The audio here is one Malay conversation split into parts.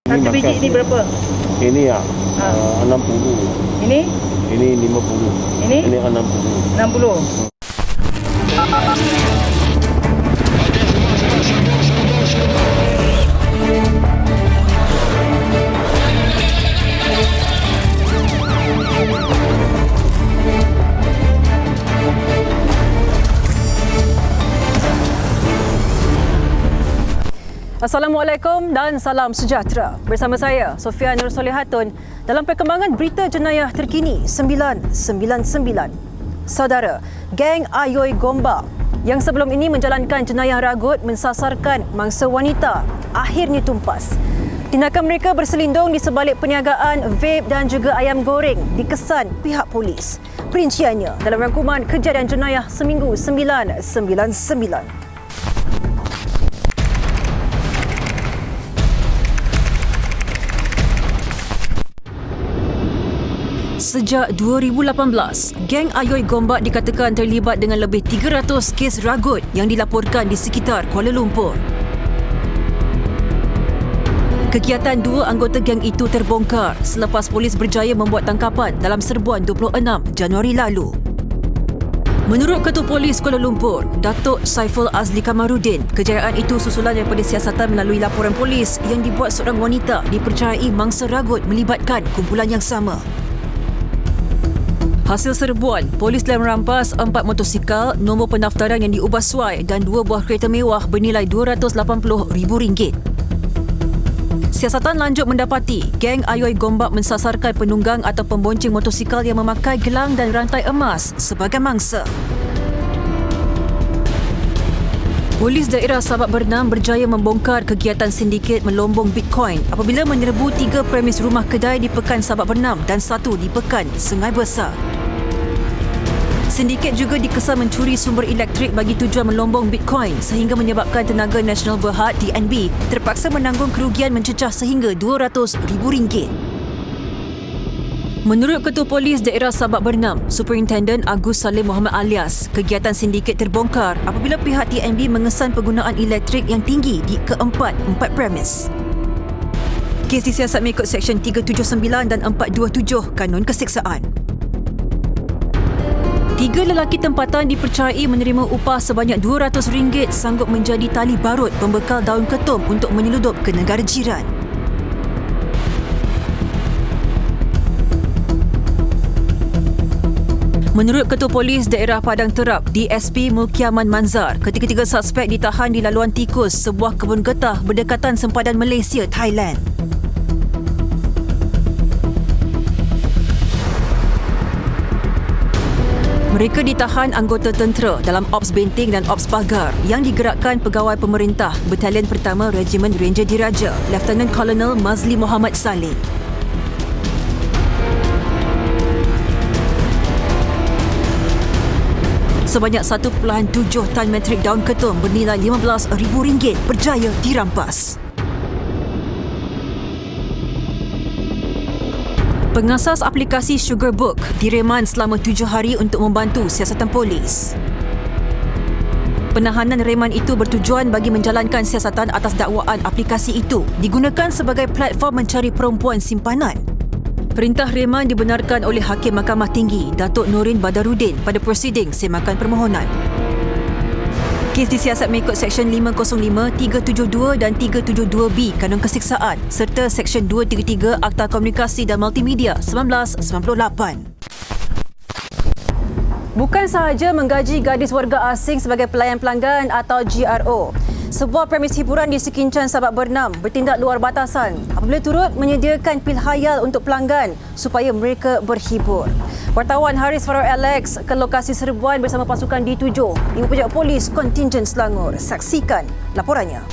Satu biji ni berapa? Ini ya, 60. Ini? Ini 50. Ini? Ini 60. 60. Assalamualaikum dan salam sejahtera. Bersama saya, Sofia Nur Solihatun, dalam perkembangan berita jenayah terkini 999. Saudara, geng Ayoy Gombak yang sebelum ini menjalankan jenayah ragut mensasarkan mangsa wanita akhirnya tumpas. Tindakan mereka berselindung di sebalik perniagaan vape dan juga ayam goreng dikesan pihak polis. Perinciannya dalam rangkuman kejadian jenayah seminggu 999. Sejak 2018, geng Ayoy Gombak dikatakan terlibat dengan lebih 300 kes ragut yang dilaporkan di sekitar Kuala Lumpur. Kegiatan dua anggota geng itu terbongkar selepas polis berjaya membuat tangkapan dalam serbuan 26 Januari lalu. Menurut Ketua Polis Kuala Lumpur, Datuk Saiful Azli Kamarudin, kejayaan itu susulan daripada siasatan melalui laporan polis yang dibuat seorang wanita dipercayai mangsa ragut melibatkan kumpulan yang sama. Hasil serbuan, polis telah merampas 4 motosikal, nombor pendaftaran yang diubah suai dan 2 buah kereta mewah bernilai RM280,000. Siasatan lanjut mendapati geng Ayoy Gombak mensasarkan penunggang atau pembonceng motosikal yang memakai gelang dan rantai emas sebagai mangsa. Polis daerah Sabak Bernam berjaya membongkar kegiatan sindiket melombong Bitcoin apabila menyerbu 3 premis rumah kedai di Pekan Sabak Bernam dan 1 di Pekan Sungai Besar. Sindiket juga dikesan mencuri sumber elektrik bagi tujuan melombong Bitcoin sehingga menyebabkan Tenaga Nasional Berhad (TNB) terpaksa menanggung kerugian mencecah sehingga RM200,000. Menurut Ketua Polis Daerah Sabak Bernam, Superintendent Agus Salim Muhammad alias, kegiatan sindiket terbongkar apabila pihak TNB mengesan penggunaan elektrik yang tinggi di keempat premis. Kes disiasat mengikut Seksyen 379 dan 427 Kanun Keseksaan. 3 lelaki tempatan dipercayai menerima upah sebanyak RM200 sanggup menjadi tali barut pembekal daun ketum untuk menyeludup ke negara jiran. Menurut Ketua Polis Daerah Padang Terap, DSP Mulkiaman Manzar, ketiga-tiga suspek ditahan di laluan tikus sebuah kebun getah berdekatan sempadan Malaysia, Thailand. Mereka ditahan anggota tentera dalam Ops Benting dan Ops Pagar yang digerakkan pegawai pemerintah Batalion Pertama Regimen Ranger Diraja, Lieutenant Colonel Mazli Muhammad Salim. Sebanyak 1.7 tan metrik daun ketum bernilai RM15,000 berjaya dirampas. Pengasas aplikasi Sugarbook direman selama 7 hari untuk membantu siasatan polis. Penahanan reman itu bertujuan bagi menjalankan siasatan atas dakwaan aplikasi itu digunakan sebagai platform mencari perempuan simpanan. Perintah reman dibenarkan oleh Hakim Mahkamah Tinggi Datuk Norin Badarudin pada prosiding semakan permohonan. Kes disiasat mengikut Seksyen 505, 372 dan 372B Kanun Keseksaan serta Seksyen 233 Akta Komunikasi dan Multimedia 1998. Bukan sahaja menggaji gadis warga asing sebagai pelayan pelanggan atau GRO, sebuah premis hiburan di Sekincan Sabak Bernam bertindak luar batasan apabila turut menyediakan pil khayal untuk pelanggan supaya mereka berhibur. Wartawan Haris Farah Alex ke lokasi serbuan bersama pasukan D7 Ibu Pejabat Polis Kontingen Selangor. Saksikan laporannya.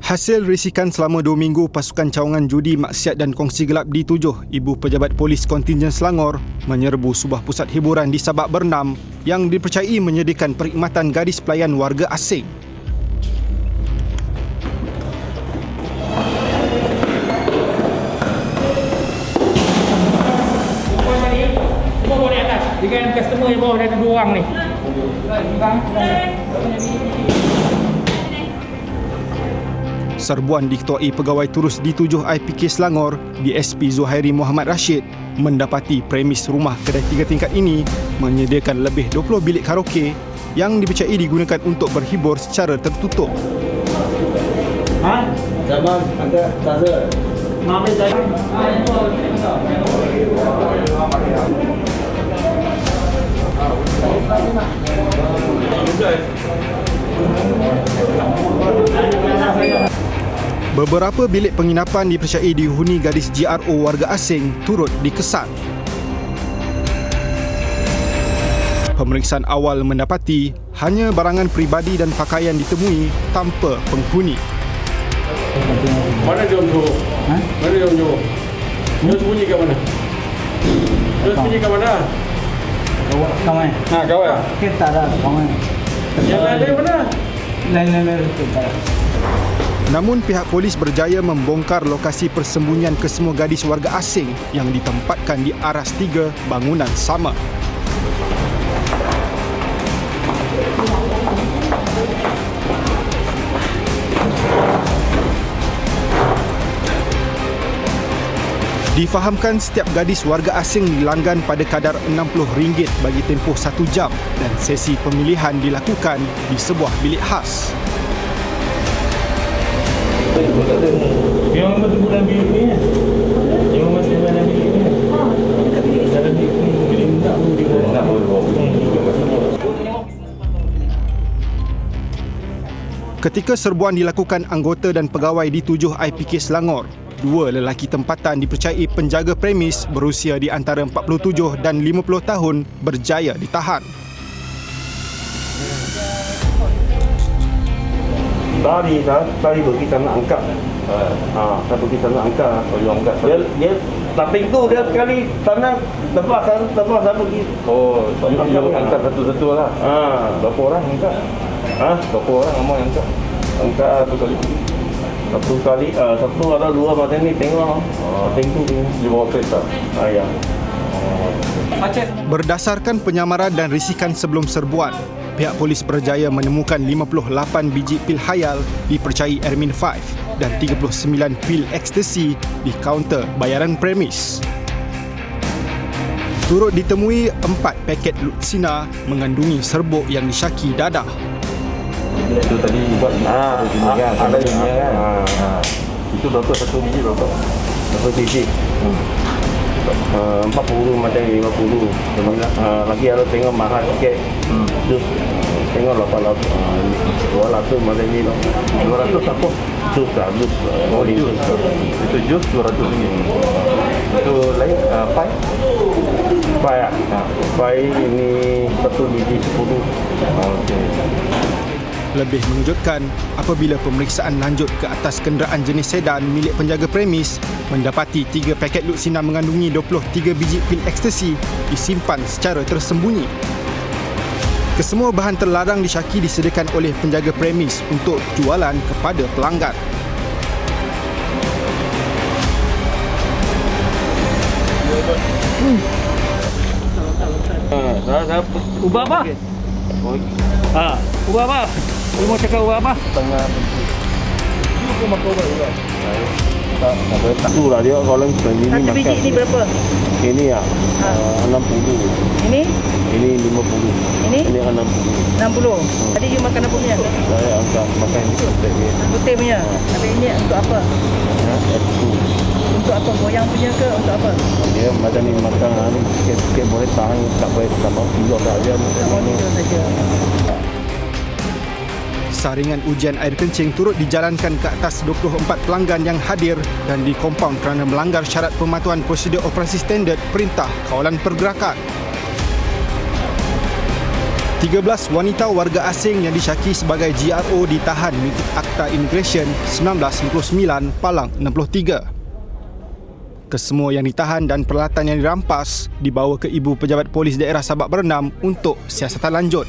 Hasil risikan selama 2 minggu pasukan cawangan judi maksiat dan kongsi gelap D7 Ibu Pejabat Polis Kontingen Selangor menyerbu sebuah pusat hiburan di Sabak Bernam yang dipercayai menyediakan perkhidmatan gadis pelayan warga asing. dengan customer yang bawah ada 2 orang ni. Serbuan diketuai Pegawai Turus D7 IPK Selangor, DSP Zuhairi Muhammad Rashid, mendapati premis rumah kedai 3 tingkat ini menyediakan lebih 20 bilik karaoke yang dipercayai digunakan untuk berhibur secara tertutup. Zaman angkat taser. Beberapa bilik penginapan dipercayai dihuni gadis GRO warga asing turut dikesan. Pemeriksaan awal mendapati hanya barangan peribadi dan pakaian ditemui tanpa penghuni. Mana jom tu? Mana jom tu? Dia sembunyi kat mana? Dia sembunyi kat mana? Kawan. Kawan. Kita ada kawan. Yang lain mana? Lain kita. Namun pihak polis berjaya membongkar lokasi persembunyian kesemua gadis warga asing yang ditempatkan di aras 3 bangunan sama. Difahamkan setiap gadis warga asing dilanggan pada kadar RM60 bagi tempoh 1 jam dan sesi pemilihan dilakukan di sebuah bilik khas. Yang mesti bulan bilik ni. Yang mesti bulan bilik ni. Dalam bilik ni tak Ketika serbuan dilakukan anggota dan pegawai D7 IPK Selangor, 2 lelaki tempatan dipercayai penjaga premis berusia di antara 47 dan 50 tahun berjaya ditahan. Tadi bagi tak nak angkat. Tak bagi tak nak angkat. Dia taping tu dia sekali tanah lepas pergi. Oh, dia angkat satu-satu lah. Berapa orang angkat? Berapa orang amoi angkat? Angkat satu kali. Satu ada 2 macam ni tengok. Tengok tu dia bawa kereta. Ya. Berdasarkan penyamaran dan risikan sebelum serbuan, pihak polis berjaya menemukan 58 biji pil khayal dipercayai Ermin 5 dan 39 pil ekstasi di kaunter bayaran premis. Turut ditemui 4 paket Lutsina mengandungi serbuk yang disyaki dadah. Itu tadi buat ada jenis kan. Itu berapa satu biji berapa? Berapa biji? 40 macam 50. Lagi ada tengok mahal sikit. Jus tengok 800. 200 macam ni lah. 200 apa? Jus lah, jus. Oh, jus. Itu jus 200 ringgit. Itu lain pai? Pai ah. Pai ini satu biji 10. Okey. Lebih mengejutkan apabila pemeriksaan lanjut ke atas kenderaan jenis sedan milik penjaga premis mendapati 3 paket Lutsina mengandungi 23 biji pil ekstasi disimpan secara tersembunyi. Kesemua bahan terlarang disyaki disediakan oleh penjaga premis untuk jualan kepada pelanggan. Ubah apa? Ubah apa? Lu mau cakap ubah apa? Tengah. You pun makan ubat juga. Tak tu lah dia kalau ini makan. Satu biji ni berapa? Ini ya 60. Ini? Ini 50. Ini? Ini 60. 60. Tadi you makan apa punya? Saya angkat makan ini putih ni. Putih punya. Tapi ini untuk apa? Itu. Untuk apa? Goyang punya ke? Untuk apa? Dia macam ni makan ni sikit-sikit boleh tahan tak boleh tak mau tidur tak aja macam ni. Saja. Saringan ujian air kencing turut dijalankan ke atas 24 pelanggan yang hadir dan dikompaun kerana melanggar syarat pematuhan prosedur operasi standard Perintah Kawalan Pergerakan. 13 wanita warga asing yang disyaki sebagai GRO ditahan mengikut Akta Imigresen 1999 Palang 63. Kesemua yang ditahan dan peralatan yang dirampas dibawa ke Ibu Pejabat Polis Daerah Sabak Bernam untuk siasatan lanjut.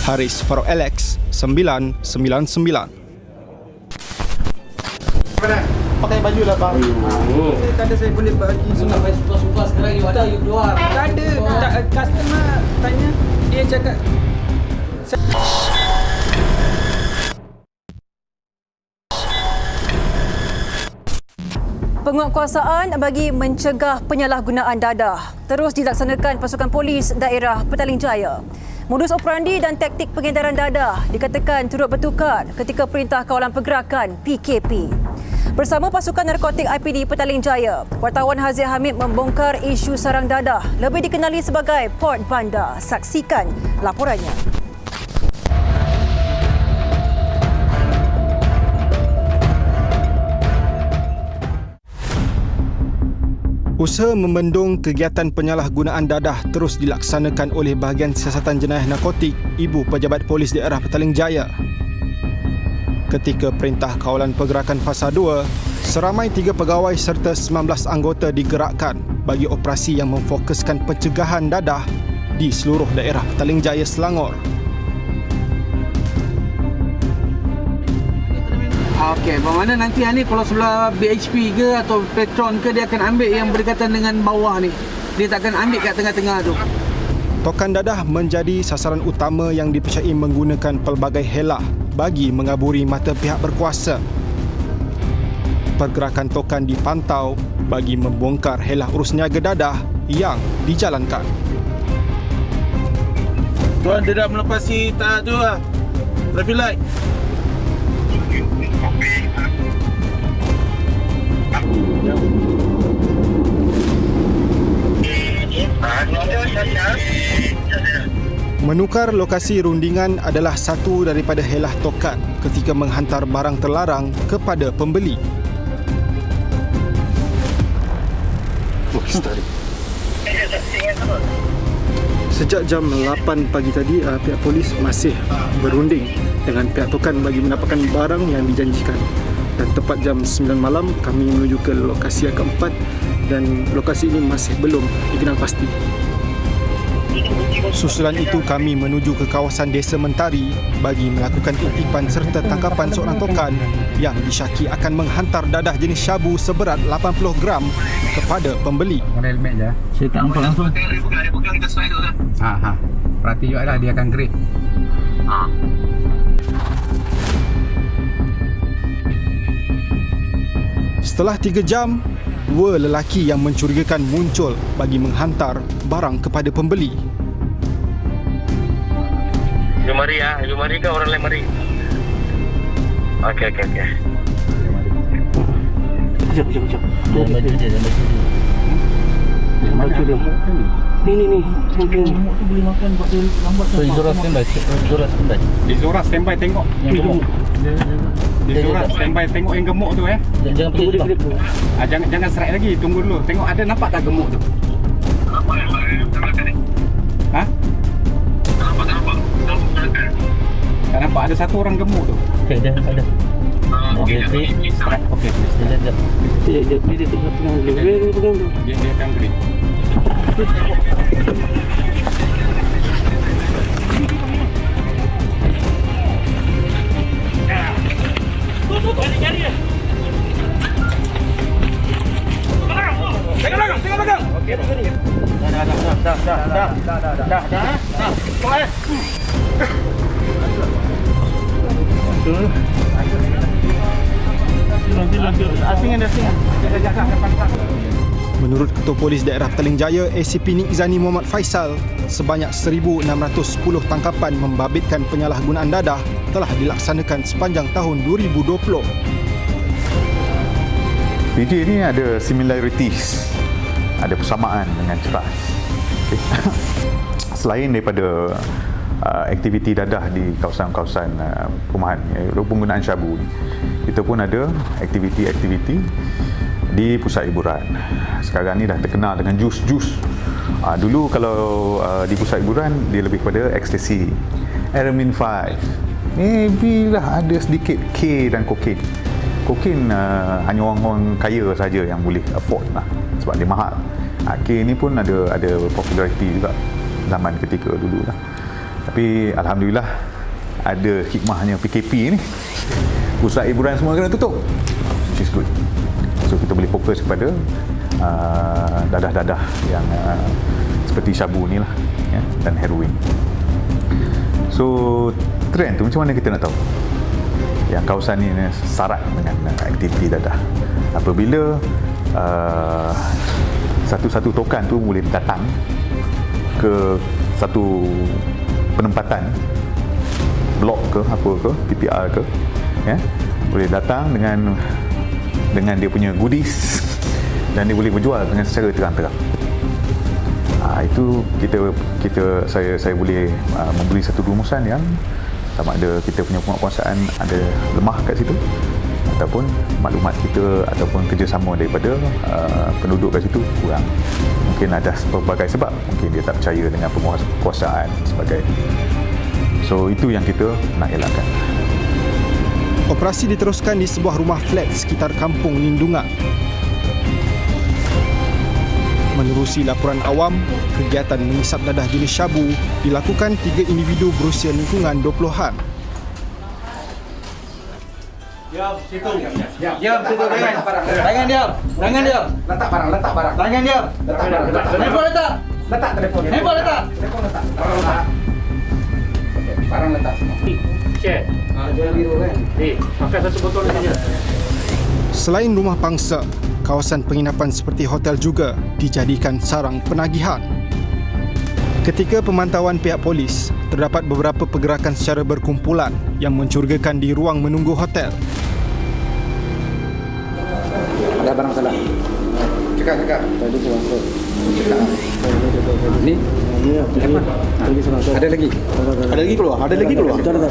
Haris Farouk Alex 999. pakai baju lah bang. Saya tak ada, saya boleh bagi semua. Sampai suka-suka sekarang you ada, you keluar. Tak ada, customer tanya, dia cakap Penguatkuasaan bagi mencegah penyalahgunaan dadah terus dilaksanakan pasukan polis daerah Petaling Jaya. Modus operandi dan taktik pengedaran dadah dikatakan turut bertukar ketika Perintah Kawalan Pergerakan PKP. Bersama pasukan narkotik IPD Petaling Jaya, wartawan Hazia Hamid membongkar isu sarang dadah, lebih dikenali sebagai Port Bandar. Saksikan laporannya. Usaha membendung kegiatan penyalahgunaan dadah terus dilaksanakan oleh Bahagian Siasatan Jenayah Narkotik Ibu Pejabat Polis Daerah Petaling Jaya. Ketika Perintah Kawalan Pergerakan Fasa 2, seramai 3 pegawai serta 19 anggota digerakkan bagi operasi yang memfokuskan pencegahan dadah di seluruh daerah Petaling Jaya, Selangor. Okey, bermakna nanti ni kalau sebelah BHP ke atau Petron ke, dia akan ambil yang berdekatan dengan bawah ni. Dia takkan ambil kat tengah-tengah tu. Tokan dadah menjadi sasaran utama yang dipercayai menggunakan pelbagai helah bagi mengaburi mata pihak berkuasa. Pergerakan tokan dipantau bagi membongkar helah urus niaga dadah yang dijalankan. Tuan, dia dah melepasi tak tu lah. Traffic light. Menukar lokasi rundingan adalah satu daripada helah tokan ketika menghantar barang terlarang kepada pembeli. Sejak jam 8 pagi tadi, pihak polis masih berunding dengan pihak tokan bagi mendapatkan barang yang dijanjikan. Dan tepat jam 9 malam, kami menuju ke lokasi yang keempat dan lokasi ini masih belum dikenal pasti. Susulan itu kami menuju ke kawasan Desa Mentari bagi melakukan intipan serta tangkapan seorang tokan yang disyaki akan menghantar dadah jenis syabu seberat 80 gram kepada pembeli. Model mat je. Saya tak nampak langsung. Perhati juga lah, dia akan grade. Setelah 3 jam, 2 lelaki yang mencurigakan muncul bagi menghantar barang kepada pembeli. You mari ya, you mari ke orang lain mari? Okey. Sekejap. Baju dia. Baju dia. Ni. Boleh makan pakai lambat. So, Zora standby. Di Zora standby tengok yang gemuk. Di Zora standby tengok yang gemuk tu Jangan pergi dulu. Jangan strike lagi, tunggu dulu. Tengok ada nampak tak gemuk tu? Ha? Tak nampak, ada satu orang gemuk tu. Okey, dah ada. Okey, Strike. Okey, sekejap. Dia pegang dulu. dia akan grade. Menurut Ketua Polis Daerah Petaling Jaya ACP Nik Zani Muhammad Faisal, sebanyak 1,610 tangkapan membabitkan penyalahgunaan dadah telah dilaksanakan sepanjang tahun 2020. Video ini ada similarities, ada persamaan dengan ceras. Okay. Selain daripada aktiviti dadah di kawasan-kawasan perumahan, penggunaan syabu, kita pun ada aktiviti-aktiviti di pusat hiburan. Sekarang ni dah terkenal dengan jus-jus. Dulu kalau di pusat hiburan dia lebih pada ekstasi, Eramin 5, maybe lah ada sedikit K dan kokain. Kokain hanya orang-orang kaya saja yang boleh afford lah, sebab dia mahal. K ni pun ada populariti juga zaman ketika dulu lah. Tapi alhamdulillah ada hikmahnya PKP ni. Pusat hiburan semua kena tutup. which is good. So kita boleh fokus kepada dadah-dadah yang seperti syabu ni lah, ya, dan heroin. So trend tu macam mana kita nak tahu yang kawasan ni syarat dengan aktiviti dadah? Apabila satu-satu tokan tu boleh datang ke satu penempatan blok ke apa ke, PPR ke, ya, boleh datang dengan dia punya goodies dan dia boleh berjual dengan secara terang-terang. Itu saya boleh memberi satu rumusan yang sama ada kita punya penguasaan ada lemah kat situ, ataupun maklumat kita ataupun kerjasama daripada penduduk kat situ kurang. Mungkin ada pelbagai sebab, mungkin dia tak percaya dengan penguasaan sebagainya. So itu yang kita nak elakkan. Operasi diteruskan di sebuah rumah flat sekitar Kampung Lindungan. Menerusi laporan awam, kegiatan mengisap dadah jenis syabu dilakukan 3 individu berusia lingkungan 20-an. Diam situ, tangan diam. Letak barang. Tangan diam. Letak barang. Handphone letak. Letak telefon. Handphone letak. Telefon letak. Barang letak. Barang letak semua. Share. Jangan biru kan. Pakai satu botol saja. Selain rumah pangsa, kawasan penginapan seperti hotel juga dijadikan sarang penagihan. Ketika pemantauan pihak polis, terdapat beberapa pergerakan secara berkumpulan yang mencurigakan di ruang menunggu hotel. Ada barang salah. Cekak. Tadi saya cekak. Ni? Ada lagi? Ada lagi keluar?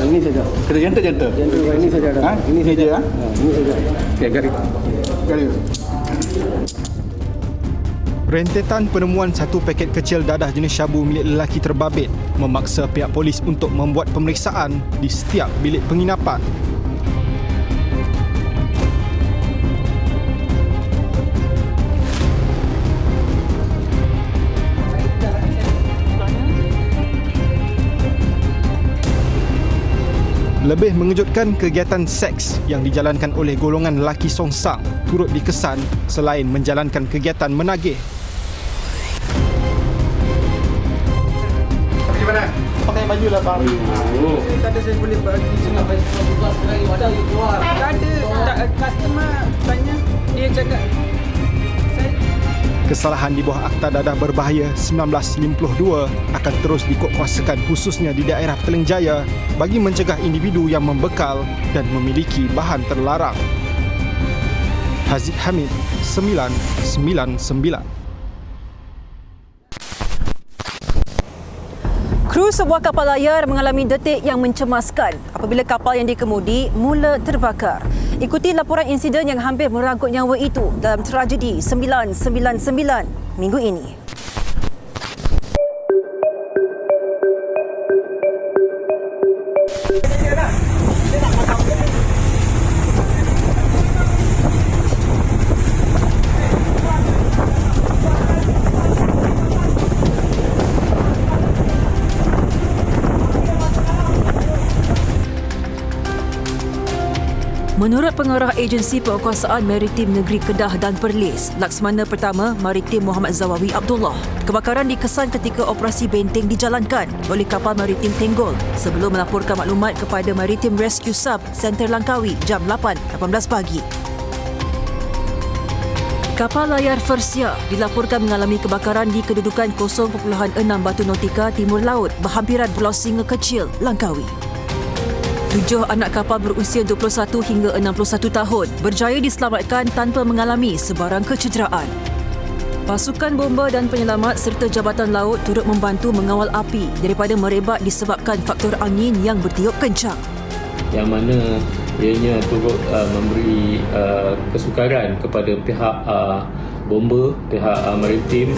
Ini saja. Kita jenta. Ini saja ada. Ini saja. Ini saja. Okey, garis. Rentetan penemuan satu paket kecil dadah jenis syabu milik lelaki terbabit memaksa pihak polis untuk membuat pemeriksaan di setiap bilik penginapan. Lebih mengejutkan, kegiatan seks yang dijalankan oleh golongan lelaki songsang turut dikesan selain menjalankan kegiatan menagih. Pakai baju lah bang. Kata saya boleh bagi sampai 12 lagi wadah you keluar. Ada customer tanya, dia cakap Kesalahan di bawah Akta Dadah Berbahaya 1952 akan terus dikuatkuasakan khususnya di daerah Petaling Jaya bagi mencegah individu yang membekal dan memiliki bahan terlarang. Haziq Hamid, 999. Kru sebuah kapal layar mengalami detik yang mencemaskan apabila kapal yang dikemudi mula terbakar. Ikuti laporan insiden yang hampir merangkut nyawa itu dalam tragedi 999 minggu ini. Menurut Pengarah Agensi Penguasaan Maritim Negeri Kedah dan Perlis, Laksmana Pertama Maritim Muhammad Zawawi Abdullah, kebakaran dikesan ketika operasi benteng dijalankan oleh kapal maritim Tenggol sebelum melaporkan maklumat kepada Maritim Rescue Sub Center Langkawi jam 8.18 pagi. Kapal layar Fersia dilaporkan mengalami kebakaran di kedudukan 0.6 Batu Nautika Timur Laut berhampiran Pulau Singa Kecil, Langkawi. 7 anak kapal berusia 21 hingga 61 tahun berjaya diselamatkan tanpa mengalami sebarang kecederaan. Pasukan bomba dan penyelamat serta Jabatan Laut turut membantu mengawal api daripada merebak disebabkan faktor angin yang bertiup kencang. Yang mana ianya turut memberi kesukaran kepada pihak bomba, pihak maritim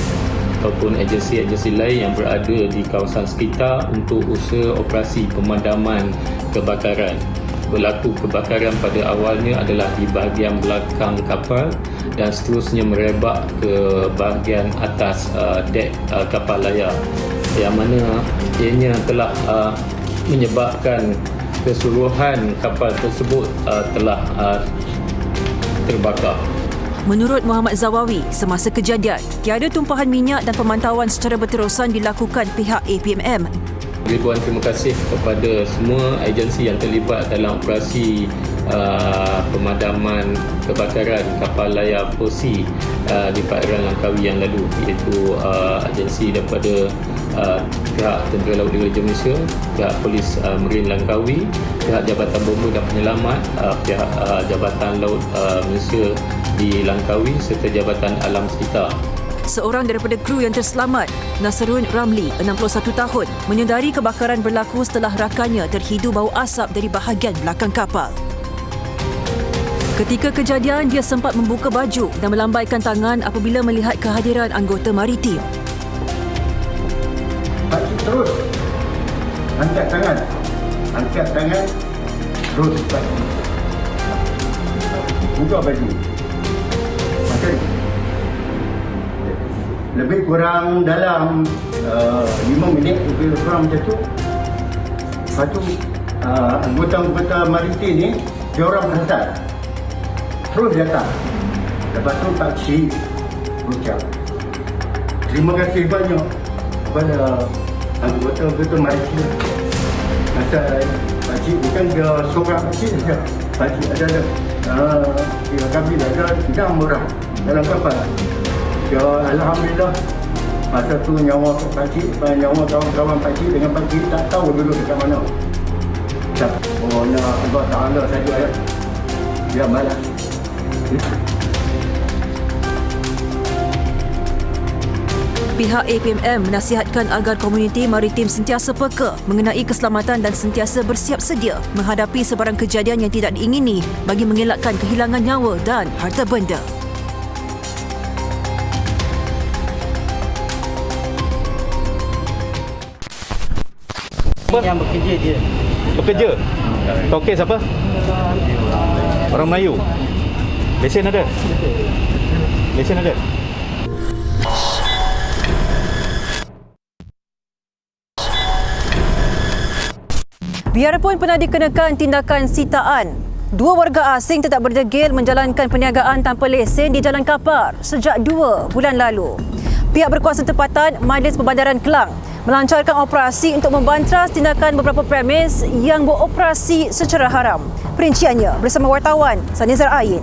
ataupun agensi-agensi lain yang berada di kawasan sekitar untuk usaha operasi pemadaman kebakaran. Berlaku kebakaran pada awalnya adalah di bahagian belakang kapal dan seterusnya merebak ke bahagian atas dek kapal layar, yang mana ianya telah menyebabkan keseluruhan kapal tersebut telah terbakar. Menurut Muhammad Zawawi, semasa kejadian, tiada tumpahan minyak dan pemantauan secara berterusan dilakukan pihak APMM. Ribuan terima kasih kepada semua agensi yang terlibat dalam operasi pemadaman kebakaran kapal layar Fosi di perairan Langkawi yang lalu, iaitu agensi daripada pihak Tentera Laut Diraja Malaysia, pihak Polis Marine Langkawi, pihak Jabatan Bomba dan Penyelamat, pihak Jabatan Laut Malaysia di Langkawi serta Jabatan Alam Sekitar. Seorang daripada kru yang terselamat, Nasrun Ramli, 61 tahun, menyedari kebakaran berlaku setelah rakannya terhidu bau asap dari bahagian belakang kapal. Ketika kejadian, dia sempat membuka baju dan melambaikan tangan apabila melihat kehadiran anggota maritim. Pakcik terus. Angkat tangan. Angkat tangan. Terus pakcik. Buka baju. Okey. Lebih kurang dalam 5 minit, lebih kurang macam tu. Lepas tu, anggota-anggota maritim ni, dia orang perasan. Terus datang. Lepas tu pakcik berucap, terima kasih banyak kepada anggota-anggota maritim. Pasal pakcik bukan dia seorang pakcik saja. Pakcik ada kami ada 6 orang dalam kapal. Ya, alhamdulillah. Masa tu nyawa pakcik, nyawa kawan-kawan pakcik dengan pakcik tak tahu dulu dekat mana. Oh, ya Allah Ta'ala saja ya. Dia malas. Pihak APMM menasihatkan agar komuniti maritim sentiasa peka mengenai keselamatan dan sentiasa bersiap sedia menghadapi sebarang kejadian yang tidak diingini bagi mengelakkan kehilangan nyawa dan harta benda. Yang bekerja dia. Bekerja? Tokek siapa? Orang Melayu? Lesen ada? Lesen ada? Biarpun pernah dikenakan tindakan sitaan, 2 warga asing tetap berdegil menjalankan perniagaan tanpa lesen di Jalan Kapar sejak 2 bulan lalu. Pihak berkuasa tempatan Majlis Perbandaran Kelang melancarkan operasi untuk membantras tindakan beberapa premis yang beroperasi secara haram. Perinciannya bersama wartawan Sanizar Ain.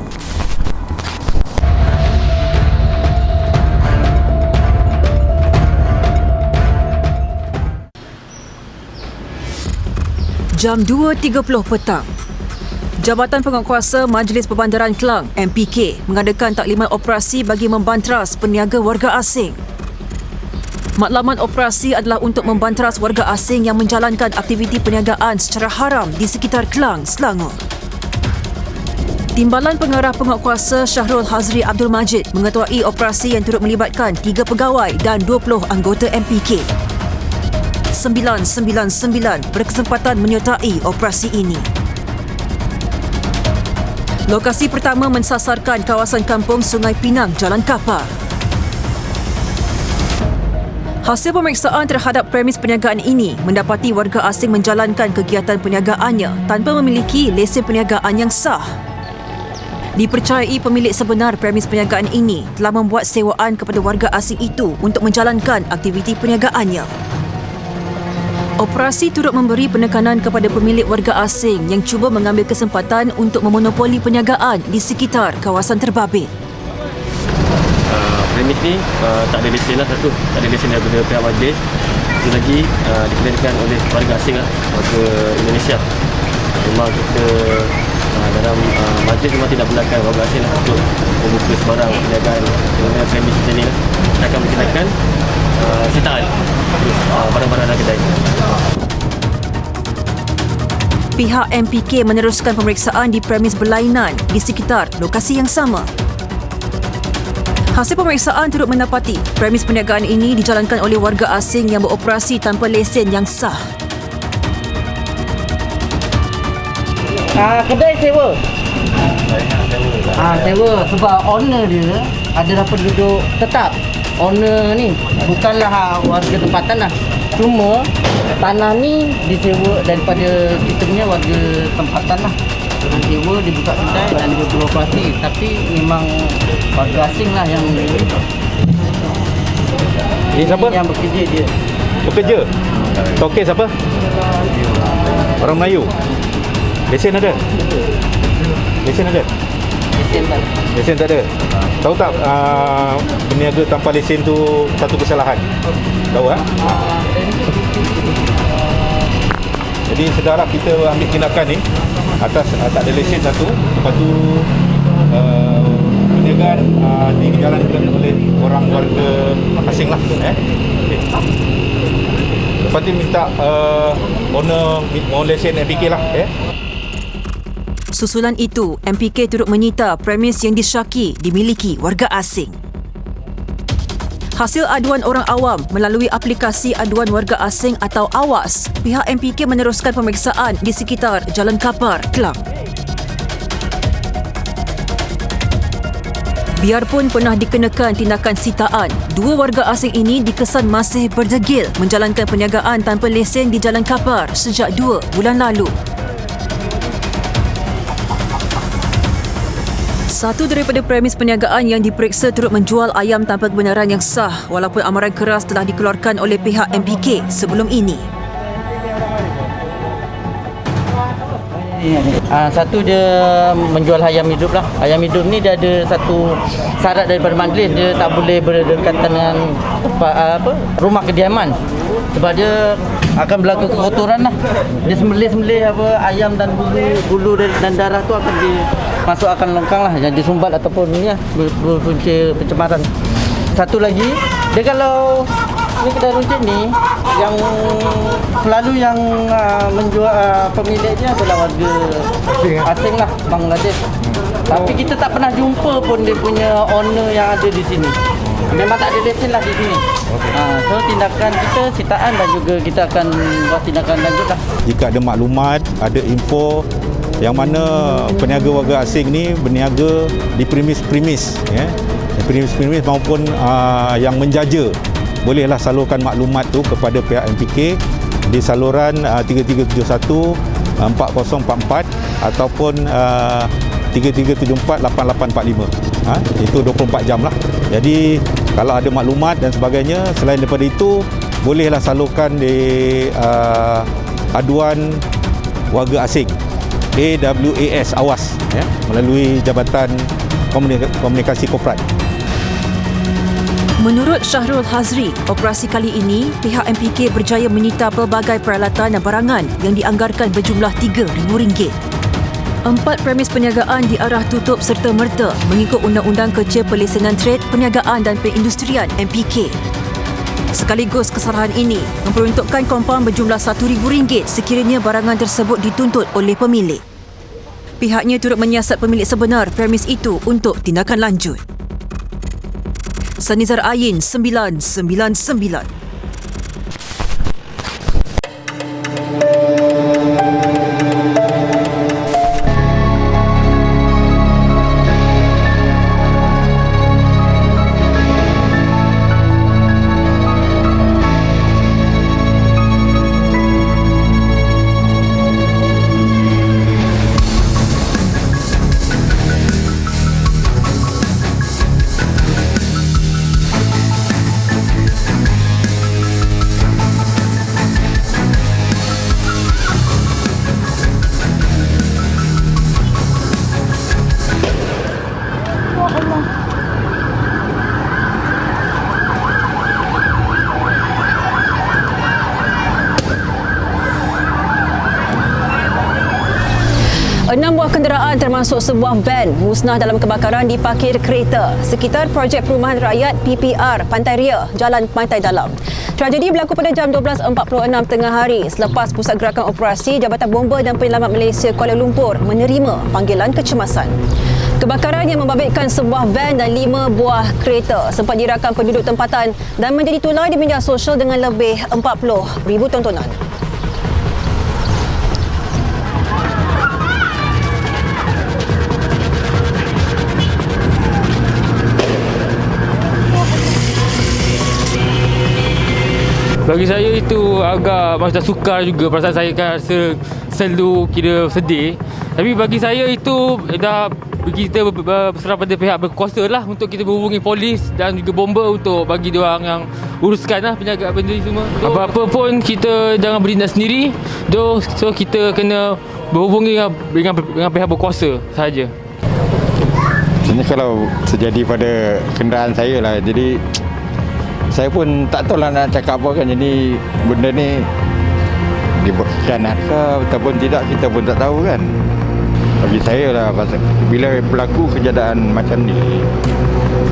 Jam 2.30 petang. Jabatan Penguatkuasa Majlis Perbandaran Kelang MPK mengadakan taklimat operasi bagi membantras peniaga warga asing. Matlamat operasi adalah untuk membantras warga asing yang menjalankan aktiviti perniagaan secara haram di sekitar Kelang, Selangor. Timbalan Pengarah Penguatkuasa Syahrul Hazri Abdul Majid mengetuai operasi yang turut melibatkan 3 pegawai dan 20 anggota MPK. 999 berkesempatan menyertai operasi ini. Lokasi pertama mensasarkan kawasan kampung Sungai Pinang, Jalan Kapar. Hasil pemeriksaan terhadap premis perniagaan ini mendapati warga asing menjalankan kegiatan perniagaannya tanpa memiliki lesen perniagaan yang sah. Dipercayai pemilik sebenar premis perniagaan ini telah membuat sewaan kepada warga asing itu untuk menjalankan aktiviti perniagaannya. Operasi turut memberi penekanan kepada pemilik warga asing yang cuba mengambil kesempatan untuk memonopoli perniagaan di sekitar kawasan terbabit. Premis ni tak ada lesen lah, satu tak ada lesen daripada pihak majlis. Satu lagi dikendalikan oleh warga asing lah, warga Indonesia. Memang kita dalam majlis memang tidak benarkan warga asing lah untuk membuka sebarang perniagaan dengan premis macam ni lah. Kita akan bertindakan sitaan barang-barang dalam kedai. Pihak MPK meneruskan pemeriksaan di premis berlainan di sekitar lokasi yang sama. Hasil pemeriksaan turut mendapati premis perniagaan ini dijalankan oleh warga asing yang beroperasi tanpa lesen yang sah. Kedai sewa. Sewa sebab owner dia adalah penduduk tetap. Owner ni bukanlah warga tempatan lah. Cuma tanah ni disewa daripada kita punya warga tempatan lah. sewa dibuka kedai dan dia beroperasi, tapi memang warga asing lah yang siapa? Yang bekerja dia. Bekerja? Tokek siapa? Orang Melayu? Lesen ada? Lesen ada? Lesen tak ada? Tahu tak berniaga tanpa lesen tu satu kesalahan? Tahu tak? Jadi sedarlah kita ambil tindakan ni atas tak ada lesen satu, lepas tu perniagaan dijalankan oleh orang warga asing lah. Lepas tu minta owner mau lesen MPK lah. Susulan itu, MPK turut menyita premis yang disyaki dimiliki warga asing. Hasil aduan orang awam melalui aplikasi aduan warga asing atau AWAS, pihak MPK meneruskan pemeriksaan di sekitar Jalan Kapar, Kelang. Biarpun pernah dikenakan tindakan sitaan, dua warga asing ini dikesan masih berdegil menjalankan perniagaan tanpa lesen di Jalan Kapar sejak 2 bulan lalu. Satu daripada premis perniagaan yang diperiksa turut menjual ayam tanpa kebenaran yang sah walaupun amaran keras telah dikeluarkan oleh pihak MPK sebelum ini. Satu dia menjual ayam hidup lah. Ayam hidup ni dia ada satu syarat daripada majlis, dia tak boleh berdekatan dengan rumah kediaman. Sebab dia akan berlaku kekotoran lah. Dia sembelih ayam dan bulu dan darah tu akan dimasukkan longkang lah, yang disumbat ataupun ni lah, berpunca pencemaran. Satu lagi, dia kalau ni kedai runcit ni yang selalu yang menjual pemiliknya adalah warga asing lah, Bangladesh. Tapi kita tak pernah jumpa pun dia punya owner yang ada di sini. Memang tak ada lesen lah di sini. So tindakan kita sitaan dan juga kita akan buat tindakan lanjut lah. Jika ada maklumat, ada info yang mana peniaga warga asing ni berniaga di premis-premis, premis-premis maupun yang menjaja, bolehlah salurkan maklumat tu kepada pihak MPK di saluran 3371 4044 ataupun 3374 8845. Itu 24 jam lah. Jadi kalau ada maklumat dan sebagainya, selain daripada itu bolehlah salurkan di aduan warga asing AWAS melalui Jabatan Komunikasi Korporat. Menurut Syahrul Hazri, operasi kali ini pihak MPK berjaya menyita pelbagai peralatan dan barangan yang dianggarkan berjumlah RM3,000. 4 premis perniagaan diarah tutup serta-merta mengikut Undang-Undang Kerja Pelesenan Trade, Perniagaan dan Perindustrian MPK. Sekaligus kesalahan ini memperuntukkan kompaun berjumlah RM1,000 sekiranya barangan tersebut dituntut oleh pemilik. Pihaknya turut menyiasat pemilik sebenar premis itu untuk tindakan lanjut. Sanizar Ayin 999. Enam buah kenderaan termasuk sebuah van musnah dalam kebakaran di parkir kereta sekitar Projek Perumahan Rakyat PPR Pantai Ria, Jalan Pantai Dalam. Tragedi berlaku pada jam 12.46 tengah hari selepas Pusat Gerakan Operasi Jabatan Bomba dan Penyelamat Malaysia Kuala Lumpur menerima panggilan kecemasan. Kebakaran yang membabitkan sebuah van dan 5 buah kereta sempat dirakam penduduk tempatan dan menjadi tular di media sosial dengan lebih 40,000 tontonan. Bagi saya itu agak macam sukar juga, perasaan saya kan rasa selalu kira sedih Tapi bagi saya itu dah kita berserah pada pihak berkuasa lah untuk kita berhubungi polis dan juga bomba untuk bagi diorang yang uruskan lah penjagaan benda ni semua. Apa-apa pun kita jangan bertindak sendiri. So kita kena berhubungi dengan pihak berkuasa sahaja. Sebenarnya kalau terjadi pada kenderaan saya lah, jadi saya pun tak tahu lah nak cakap apa kan. Jadi benda ni dibuat khianat ke ataupun tidak, kita pun tak tahu kan. Bagi saya lah, bila berlaku kejadian macam ni,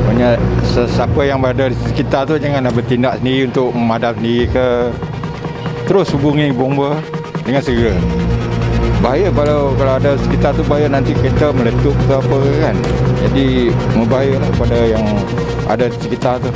sebenarnya sesiapa yang berada di sekitar tu janganlah bertindak sendiri untuk memadam sendiri ke. Terus hubungi bomba dengan segera. Bahaya kalau ada sekitar tu, bahaya nanti kereta meletup ke apa kan. Jadi membahayalah pada yang ada di sekitar tu.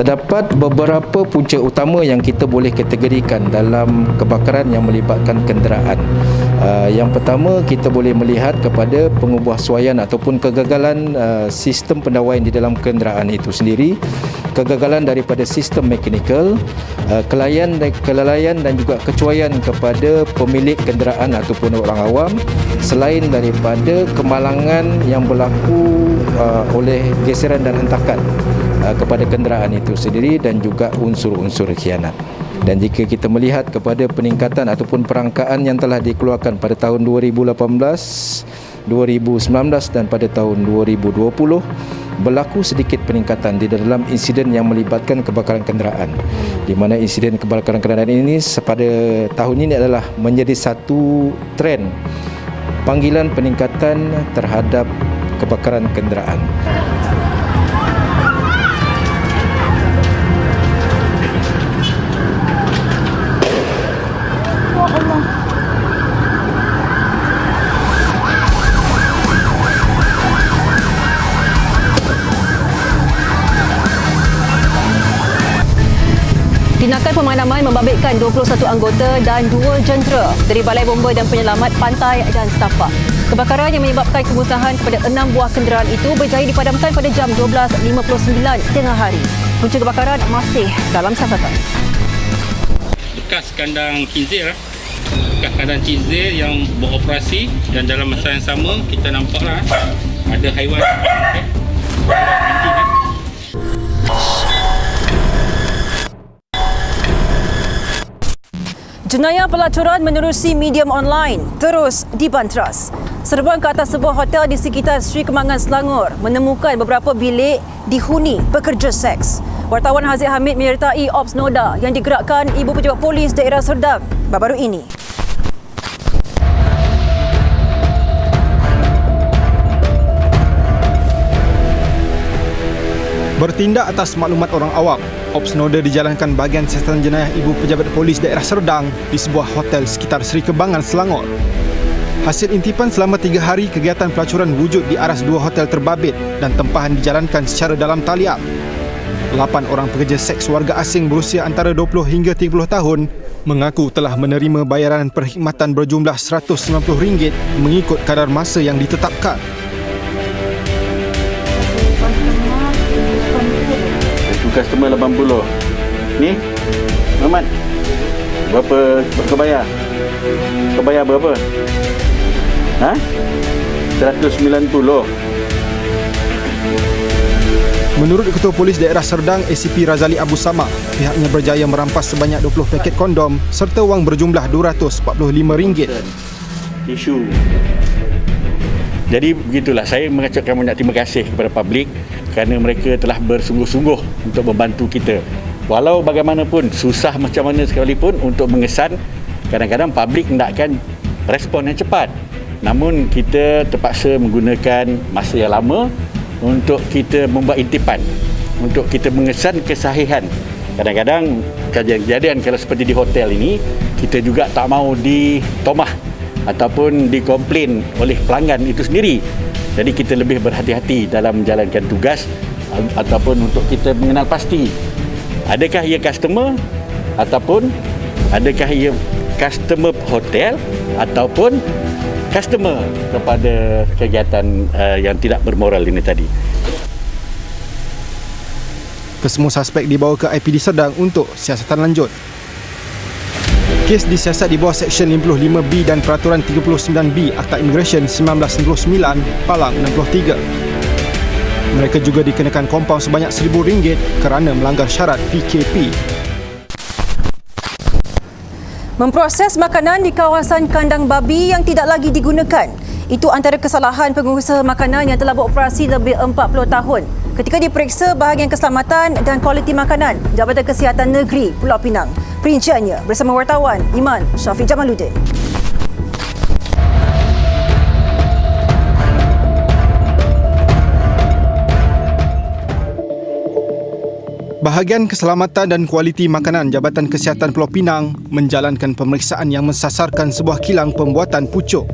Terdapat beberapa punca utama yang kita boleh kategorikan dalam kebakaran yang melibatkan kenderaan. Yang pertama, kita boleh melihat kepada pengubahsuaian ataupun kegagalan sistem pendawaian di dalam kenderaan itu sendiri, kegagalan daripada sistem mekanikal, kelalaian dan juga kecuaian kepada pemilik kenderaan ataupun orang awam, selain daripada kemalangan yang berlaku oleh geseran dan hentakan kepada kenderaan itu sendiri dan juga unsur-unsur khianat. Dan jika kita melihat kepada peningkatan ataupun perangkaan yang telah dikeluarkan pada tahun 2018, 2019 dan pada tahun 2020, berlaku sedikit peningkatan di dalam insiden yang melibatkan kebakaran kenderaan, di mana insiden kebakaran kenderaan ini pada tahun ini adalah menjadi satu trend panggilan peningkatan terhadap kebakaran kenderaan. Tindakan pemadaman membabitkan 21 anggota dan 2 jentera dari Balai Bomba dan Penyelamat Pantai dan Setapak. Kebakaran yang menyebabkan kemusnahan kepada 6 buah kenderaan itu berjaya dipadamkan pada jam 12.59 tengah hari. Punca kebakaran masih dalam siasatan. Bekas kandang khinzir, yang beroperasi, dan dalam masa yang sama kita nampaklah ada haiwan Jenayah pelacuran menerusi medium online terus dibantras. Serbuan ke atas sebuah hotel di sekitar Sri Kembangan, Selangor menemukan beberapa bilik dihuni pekerja seks. Wartawan Haziq Hamid menyertai Ops Noda yang digerakkan Ibu Pejabat Polis Daerah Serdang baru-baru ini. Bertindak atas maklumat orang awam, Ops Noda dijalankan bahagian siasatan jenayah Ibu Pejabat Polis Daerah Serdang di sebuah hotel sekitar Sri Kembangan, Selangor. Hasil intipan selama 3 hari kegiatan pelacuran wujud di aras 2 hotel terbabit dan tempahan dijalankan secara dalam talian. 8 orang pekerja seks warga asing berusia antara 20 hingga 30 tahun mengaku telah menerima bayaran perkhidmatan berjumlah RM190 mengikut kadar masa yang ditetapkan. Customer 80. Ni, Muhammad. Berapa kau bayar? Kau bayar berapa? Ha? 190. Menurut Ketua Polis Daerah Serdang ACP Razali Abu Samah, pihaknya berjaya merampas sebanyak 20 paket kondom serta wang berjumlah RM245. Tisu. Jadi begitulah, saya mengucapkan banyak terima kasih kepada publik kerana mereka telah bersungguh-sungguh untuk membantu kita. Walau bagaimanapun, susah macam mana sekalipun untuk mengesan, kadang-kadang publik hendakkan respon yang cepat. Namun kita terpaksa menggunakan masa yang lama untuk kita membuat intipan, untuk kita mengesan kesahihan Kadang-kadang kejadian kalau seperti di hotel ini, kita juga tak mau ditomah ataupun dikomplain oleh pelanggan itu sendiri. Jadi kita lebih berhati-hati dalam menjalankan tugas ataupun untuk kita mengenal pasti adakah ia customer ataupun adakah ia customer hotel ataupun customer kepada kegiatan yang tidak bermoral ini tadi. Kesemua suspek dibawa ke IPD Serdang untuk siasatan lanjut. Kes disiasat di bawah Seksyen 55B dan Peraturan 39B Akta Immigration 1999 Palang 63. Mereka juga dikenakan kompaun sebanyak RM1,000 kerana melanggar syarat PKP. Memproses makanan di kawasan kandang babi yang tidak lagi digunakan. Itu antara kesalahan pengusaha makanan yang telah beroperasi lebih 40 tahun. Ketika diperiksa bahagian keselamatan dan kualiti makanan Jabatan Kesihatan Negeri Pulau Pinang. Perinciannya bersama wartawan Iman Syafiq Jamaluddin. Bahagian Keselamatan dan Kualiti Makanan Jabatan Kesihatan Pulau Pinang menjalankan pemeriksaan yang mensasarkan sebuah kilang pembuatan pucuk.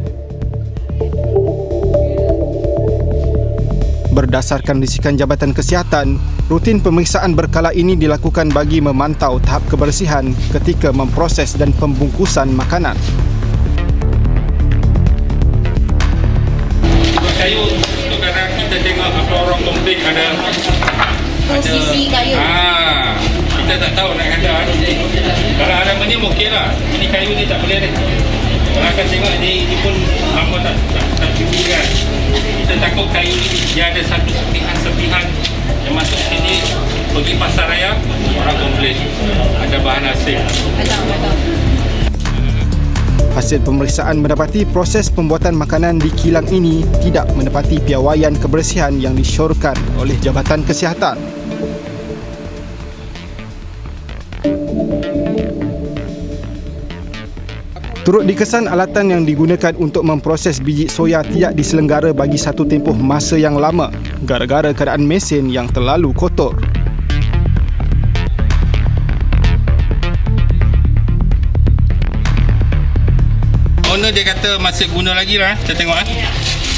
Berdasarkan risikan Jabatan Kesihatan, rutin pemeriksaan berkala ini dilakukan bagi memantau tahap kebersihan ketika memproses dan pembungkusan makanan. Kayu tu kadang kita tengok apa orang komplain ada sisi kayu. Kita tak tahu nak kata. Kalau ada menyem okeylah. Ini kayu ni tak boleh ni. Kalau akan tengok ni pun apa tak cukup kan. Kita takut kayu ni dia ada satu serpihan yang masuk sini pergi pasar raya orang komplain ada bahan asing. Hasil pemeriksaan mendapati proses pembuatan makanan di kilang ini tidak menepati piawaian kebersihan yang disyorkan oleh Jabatan Kesihatan. Turut dikesan alatan yang digunakan untuk memproses biji soya tidak diselenggara bagi satu tempoh masa yang lama gara-gara keadaan mesin yang terlalu kotor. Owner dia kata masih guna lagi lah. Kita tengok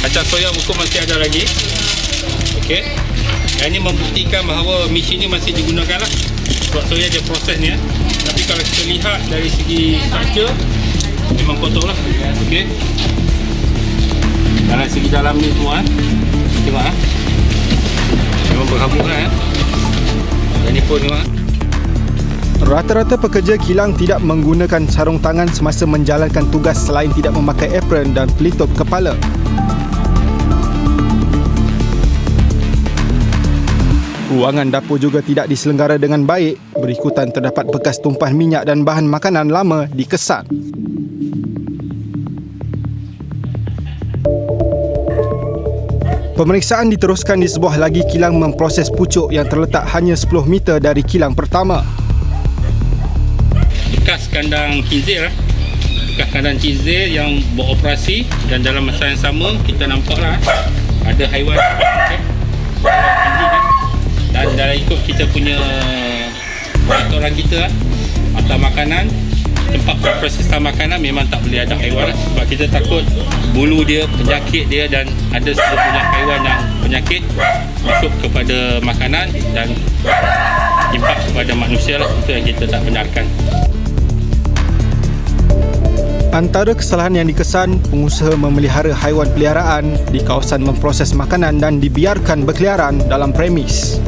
kacang soya buku masih ada lagi. Okey. Yang ini membuktikan bahawa mesin ni masih digunakan lah. Sebab soya dia proses ni. Tapi kalau kita lihat dari segi structure memang kotor lah. Okey. Dari segi dalam ni semua tengok memang berhabuk lah Yang ni pun tengok Rata-rata pekerja kilang tidak menggunakan sarung tangan semasa menjalankan tugas selain tidak memakai apron dan pelitup kepala. Ruangan dapur juga tidak diselenggara dengan baik, berikutan terdapat bekas tumpahan minyak dan bahan makanan lama dikesan. Pemeriksaan diteruskan di sebuah lagi kilang memproses pucuk yang terletak hanya 10 meter dari kilang pertama. Bekas kandang kizir bekas kandang kizir yang beroperasi dan dalam masa yang sama kita nampaklah ada haiwan dan dari ikut kita punya peraturan kita atau makanan tempat proses makanan memang tak boleh ada haiwan sebab kita takut bulu dia, penyakit dia dan ada sejumlah haiwan yang penyakit masuk kepada makanan dan impak kepada manusia lah. Itu yang kita tak benarkan. Antara kesalahan yang dikesan, pengusaha memelihara haiwan peliharaan di kawasan memproses makanan dan dibiarkan berkeliaran dalam premis.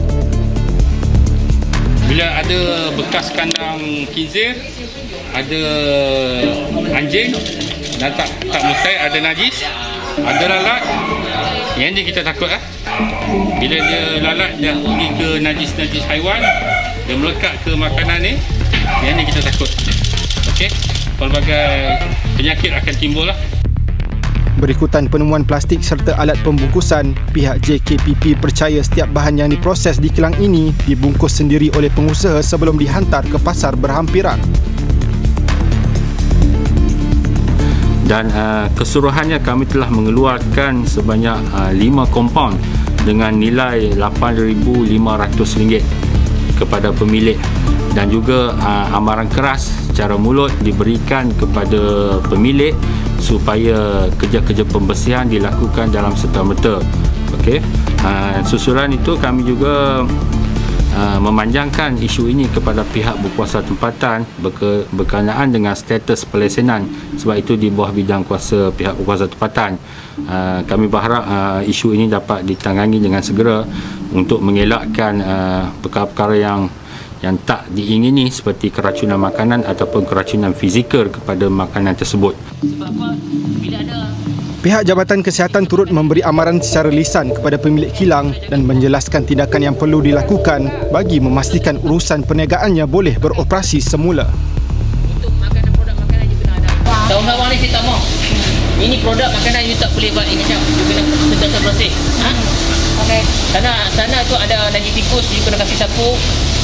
Bila ada bekas kandang kizir, ada anjing dan tak mustahil ada najis, ada lalat, yang ni kita takut Bila dia lalat dia pergi ke najis-najis haiwan, dia melekat ke makanan ni, yang ni kita takut. Okey, pelbagai penyakit akan timbul lah. Berikutan penemuan plastik serta alat pembungkusan, pihak JKPP percaya setiap bahan yang diproses di kilang ini dibungkus sendiri oleh pengusaha sebelum dihantar ke pasar berhampiran. Dan keseluruhannya kami telah mengeluarkan sebanyak 5 kompaun dengan nilai RM8,500 kepada pemilik dan juga amaran keras secara mulut diberikan kepada pemilik supaya kerja-kerja pembersihan dilakukan dalam serta-merta. Okey. Susulan itu kami juga memanjangkan isu ini kepada pihak berkuasa tempatan berkenaan dengan status pelesenan, sebab itu di bawah bidang kuasa pihak berkuasa tempatan. Kami berharap isu ini dapat ditangani dengan segera untuk mengelakkan perkara-perkara yang tak diingini seperti keracunan makanan ataupun keracunan fizikal kepada makanan tersebut. Pihak Jabatan Kesihatan turut memberi amaran secara lisan kepada pemilik kilang dan menjelaskan tindakan yang perlu dilakukan bagi memastikan urusan perniagaannya boleh beroperasi semula. Tahun-tahun ni saya tak mau. Ini produk makanan you tak boleh buat ini macam. You kena sentiasa bersih. Okay. Sana tu ada najis tikus, you kena kasih sapu.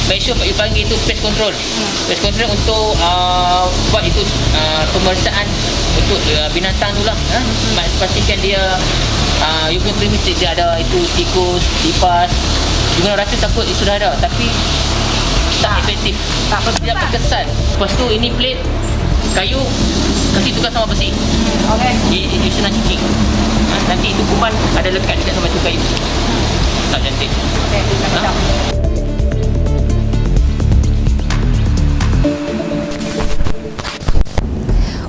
Make sure you panggil itu pest control. Pest control untuk buat itu pemeriksaan untuk binatang tu lah. Pastikan dia you punya premises dia ada itu tikus, lipas. You kena rasa takut sudah ada tapi tak efektif. Tidak berkesan. Lepas tu ini plate kayu kasih tukar sama bersih. Okay. You senang cuci. Nanti itu kuman ada lekat dekat sama tu kayu. Tak cantik. Okay.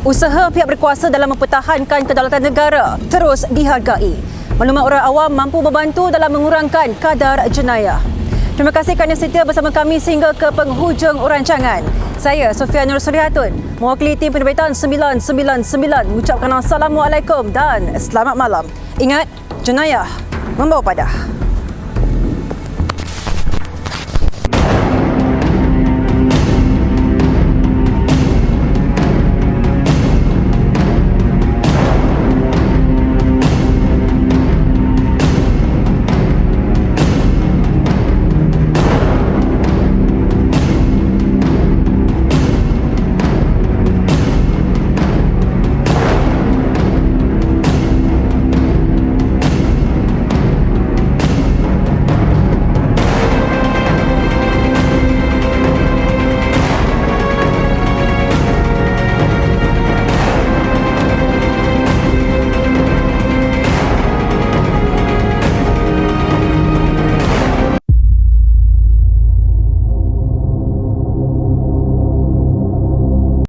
Usaha pihak berkuasa dalam mempertahankan kedaulatan negara terus dihargai. Maklumat orang awam mampu membantu dalam mengurangkan kadar jenayah. Terima kasih kerana setia bersama kami sehingga ke penghujung rancangan. Saya Sofia Nur Solihatun, mewakili tim penerbitan 999 mengucapkan Assalamualaikum dan selamat malam. Ingat, jenayah membawa padah.